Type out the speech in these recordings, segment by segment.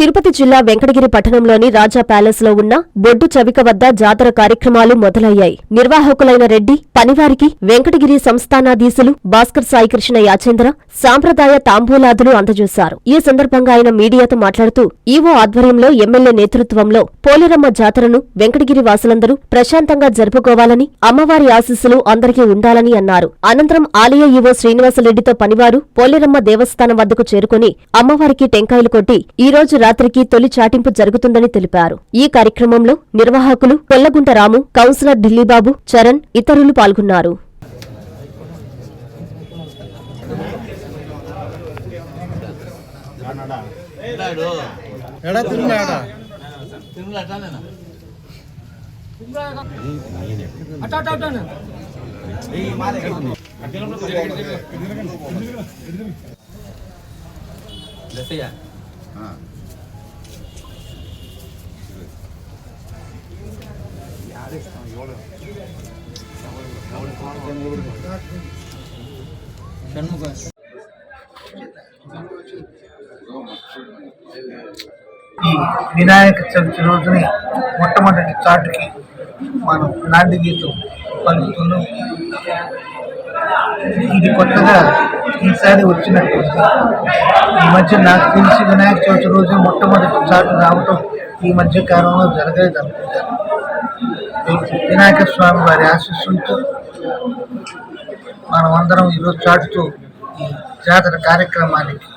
తిరుపతి జిల్లా వెంకటగిరి పట్టణంలోని రాజా ప్యాలెస్ లో ఉన్న బొడ్డు చవిక వద్ద జాతర కార్యక్రమాలు మొదలయ్యాయి. నిర్వాహకులైన రెడ్డి, పనివారికి వెంకటగిరి సంస్థానాధీశులు భాస్కర్ సాయికృష్ణ యాచేంద్ర సాంప్రదాయ తాంబూలాదులు అందజేశారు. ఈ సందర్భంగా ఆయన మీడియాతో మాట్లాడుతూ ఈవో ఆధ్వర్యంలో ఎమ్మెల్యే నేతృత్వంలో పోలేరమ్మ జాతరను వెంకటగిరి వాసులందరూ ప్రశాంతంగా జరుపుకోవాలని, అమ్మవారి ఆశీస్సులు అందరికీ ఉండాలని అన్నారు. అనంతరం ఆలయ ఈవో శ్రీనివాసరెడ్డితో పనివారు పోలేరమ్మ దేవస్థానం వద్దకు చేరుకుని అమ్మవారికి టెంకాయలు కొట్టి ఈ రోజు రాత్రికి తొలి చాటింపు జరుగుతుందని తెలిపారు. ఈ కార్యక్రమంలో నిర్వాహకులు కొల్లగుంట రాము, కౌన్సిలర్ ఢిల్లీబాబు, చరణ్ ఇతరులు పాల్గొన్నారు. ఈ వినాయక చవితి రోజుని మొట్టమొదటి చాటుకి మనం నాంది గీతం పలుకుతున్నాం. ఇది కొత్తగా ఈసారి వచ్చినట్టుంది. ఈ మధ్య నాకు తెలిసి వినాయక చవితి రోజు మొట్టమొదటి చాటు రావటం ఈ మధ్య కాలంలో జరగలేదు అనుకుంటాను. వినాయక స్వామి వారి ఆశీస్సులతో మనం అందరం ఈరోజు చాటుతూ ఈ జాతర కార్యక్రమానికి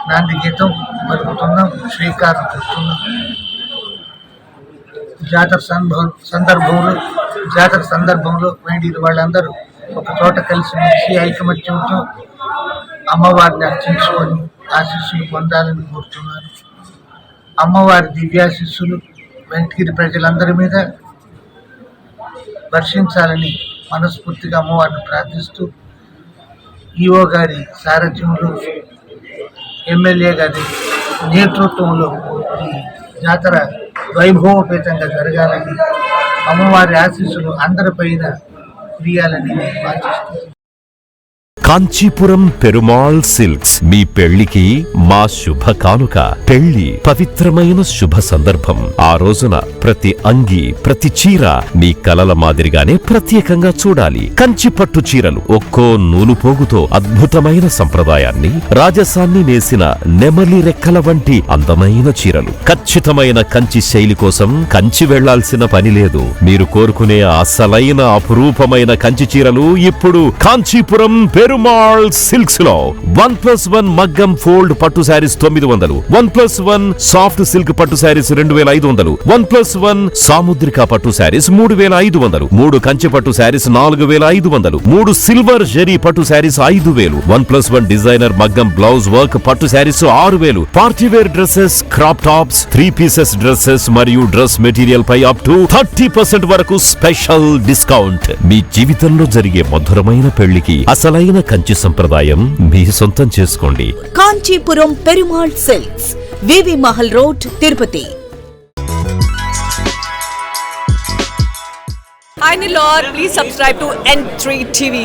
నాంది గీతం పలుకుతున్నాం, శ్రీకారం చుడుతున్నాం. జాతర సందర్భంలో వేండి వాళ్ళందరూ ఒక చోట కలిసి మెలిసి ఐకమత్యంతో అమ్మవారిని అర్చించుకొని ఆశీస్సులు పొందాలని కోరుతున్నారు. అమ్మవారి దివ్యాశీస్సులు వెంకటగిరి ప్రజలందరి మీద వర్షించాలని మనస్ఫూర్తిగా అమ్మవారిని ప్రార్థిస్తూ ఈఓ గారి సారథ్యంలో, ఎమ్మెల్యే గారి నేతృత్వంలో ఈ జాతర వైభవోపేతంగా జరగాలని, అమ్మవారి ఆశీస్సులు అందరిపైన కురియాలని ఆశిస్తున్నాను. కాంచీపురం పెరుమాళ్ సిల్క్స్ మీ పెళ్లికి మా శుభ కానుక. పెళ్లి పవిత్రమైన శుభ సందర్భం. ఆ రోజున ప్రతి అంగి, ప్రతి చీర మీ కలల మాదిరిగానే ప్రత్యేకంగా చూడాలి. కంచి పట్టు చీరలు ఒక్కో నూలు పోగుతో అద్భుతమైన సంప్రదాయాన్ని, రాజసాన్ని నేసిన నెమలి రెక్కల వంటి అందమైన చీరలు. ఖచ్చితమైన కంచి శైలి కోసం కంచి వెళ్లాల్సిన పని లేదు. మీరు కోరుకునే అసలైన అపురూపమైన కంచి చీరలు ఇప్పుడు కాంచీపురం పెరుమాళ్ సిల్క్స్ లో 1+1 మగ్గం ఫోల్డ్ పట్టు శారీస్ 900, 1+1 సాఫ్ట్ సిల్క్ పట్టు శారీస్ 2500, 1+1 సాముద్రిక పట్టు శారీస్ 3500, 3 కంచి పట్టు శారీస్ 4500, 3 సిల్వర్ జరీ పట్టు శారీస్ 5000, 1+1 డిజైనర్ మగ్గం బ్లౌజ్ వర్క్ పట్టు sarees 6000, partywear dresses, crop tops, 3 pieces dresses మరియు డ్రెస్ మెటీరియల్ పై అప్ టు 30% వరకు స్పెషల్ డిస్కౌంట్. మీ జీవితంలో జరిగే మధురమైన పెళ్లికి అసలైన కంచి సంప్రదాయం మీ సొంతం చేసుకోండి. Kanchipuram Perumal silks, V V Mahal road, Tirupati. Hi Nilor, please subscribe to N3 TV.